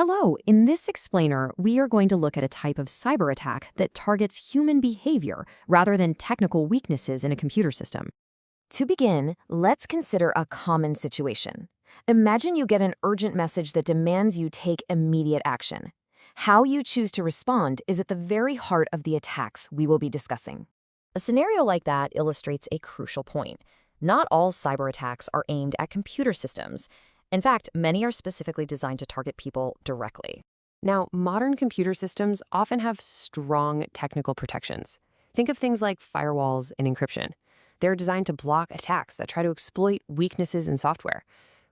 Hello, in this explainer, we are going to look at a type of cyber attack that targets human behavior rather than technical weaknesses in a computer system. To begin, let's consider a common situation. Imagine you get an urgent message that demands you take immediate action. How you choose to respond is at the very heart of the attacks we will be discussing. A scenario like that illustrates a crucial point. Not all cyber attacks are aimed at computer systems. In fact, many are specifically designed to target people directly. Now, modern computer systems often have strong technical protections. Think of things like firewalls and encryption. They're designed to block attacks that try to exploit weaknesses in software.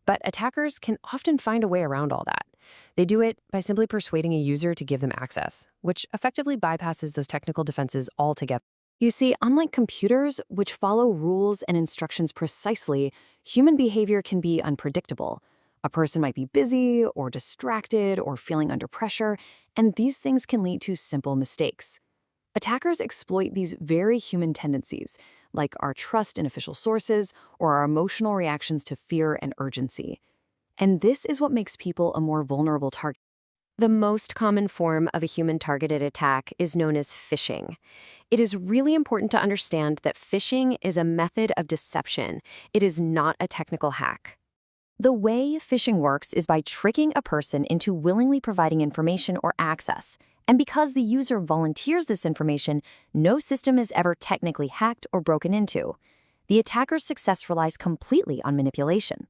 But attackers can often find a way around all that. They do it by simply persuading a user to give them access, which effectively bypasses those technical defenses altogether. You see, unlike computers, which follow rules and instructions precisely, human behavior can be unpredictable. A person might be busy or distracted or feeling under pressure, and these things can lead to simple mistakes. Attackers exploit these very human tendencies, like our trust in official sources or our emotional reactions to fear and urgency. And this is what makes people a more vulnerable target. The most common form of a human-targeted attack is known as phishing. It is really important to understand that phishing is a method of deception. It is not a technical hack. The way phishing works is by tricking a person into willingly providing information or access. And because the user volunteers this information, no system is ever technically hacked or broken into. The attacker's success relies completely on manipulation.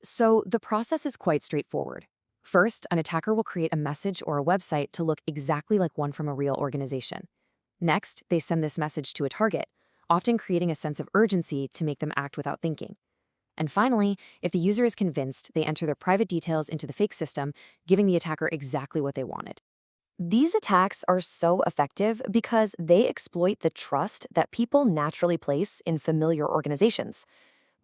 So the process is quite straightforward. First, an attacker will create a message or a website to look exactly like one from a real organization. Next, they send this message to a target, often creating a sense of urgency to make them act without thinking. And finally, if the user is convinced, they enter their private details into the fake system, giving the attacker exactly what they wanted. These attacks are so effective because they exploit the trust that people naturally place in familiar organizations.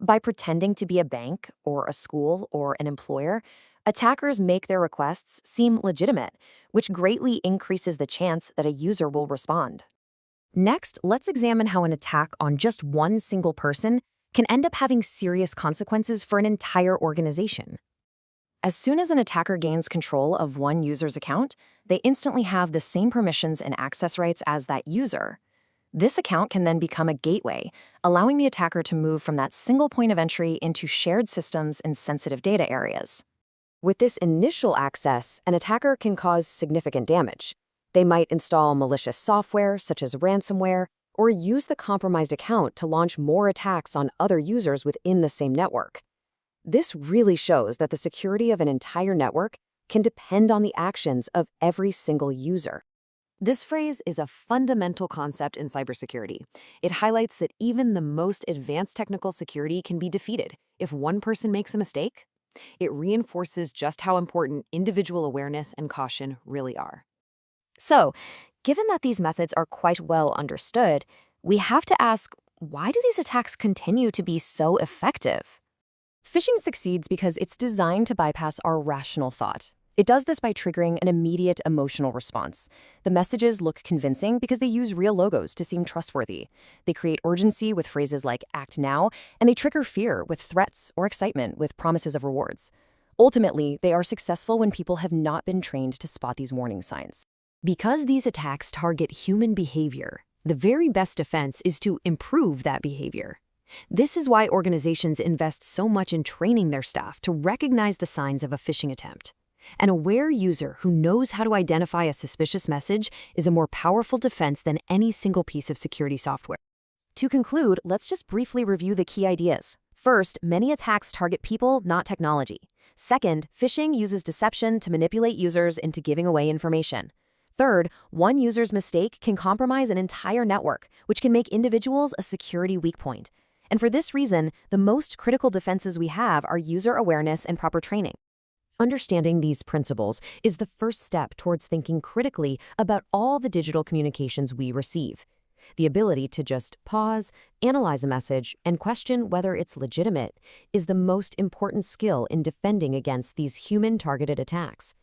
By pretending to be a bank or a school or an employer, attackers make their requests seem legitimate, which greatly increases the chance that a user will respond. Next, let's examine how an attack on just one single person can end up having serious consequences for an entire organization. As soon as an attacker gains control of one user's account, they instantly have the same permissions and access rights as that user. This account can then become a gateway, allowing the attacker to move from that single point of entry into shared systems and sensitive data areas. With this initial access, an attacker can cause significant damage. They might install malicious software, such as ransomware, or use the compromised account to launch more attacks on other users within the same network. This really shows that the security of an entire network can depend on the actions of every single user. This phrase is a fundamental concept in cybersecurity. It highlights that even the most advanced technical security can be defeated if one person makes a mistake. It reinforces just how important individual awareness and caution really are. So, given that these methods are quite well understood, we have to ask, why do these attacks continue to be so effective? Phishing succeeds because it's designed to bypass our rational thought. It does this by triggering an immediate emotional response. The messages look convincing because they use real logos to seem trustworthy. They create urgency with phrases like "act now," and they trigger fear with threats or excitement with promises of rewards. Ultimately, they are successful when people have not been trained to spot these warning signs. Because these attacks target human behavior, the very best defense is to improve that behavior. This is why organizations invest so much in training their staff to recognize the signs of a phishing attempt. An aware user who knows how to identify a suspicious message is a more powerful defense than any single piece of security software. To conclude, let's just briefly review the key ideas. First, many attacks target people, not technology. Second, phishing uses deception to manipulate users into giving away information. Third, one user's mistake can compromise an entire network, which can make individuals a security weak point. And for this reason, the most critical defenses we have are user awareness and proper training. Understanding these principles is the first step towards thinking critically about all the digital communications we receive. The ability to just pause, analyze a message, and question whether it's legitimate is the most important skill in defending against these human-targeted attacks.